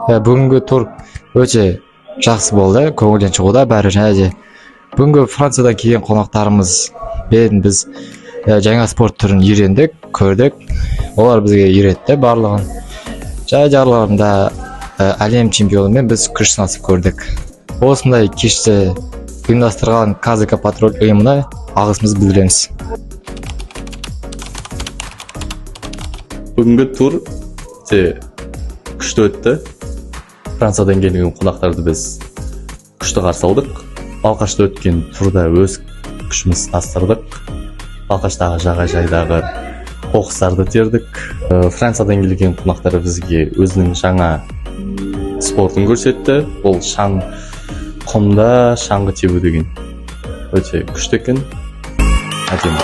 Бүгінгі тур өте жақсы болды, көңілден шығуда бәрі. Және де бүгінгі Франциядан келген қонақтарымызбен біз жаңа спорт түрін үйрендік, көрдік. Олар бізге үйретті барлығын. Және де араларында әлем чемпионымен біз күш сынасып көрдік. Осындай кешті ұйымдастырған КЗК Патруль ұйымына алғысымызды білдіреміз. Бүгінгі тур күшті өтті. Франциядан келген қонақтарды біз күшті қарсы алдық. Балқашта өткен турда өз күшіміз астырдық. Балқаштағы жағажайдағы қоқыстарды тердік. Франциядан келген қонақтар бізге өзінің жаңа спортын көрсетті. Ол құмда шаңғы тебу деген өте күшті екен. Әдемі.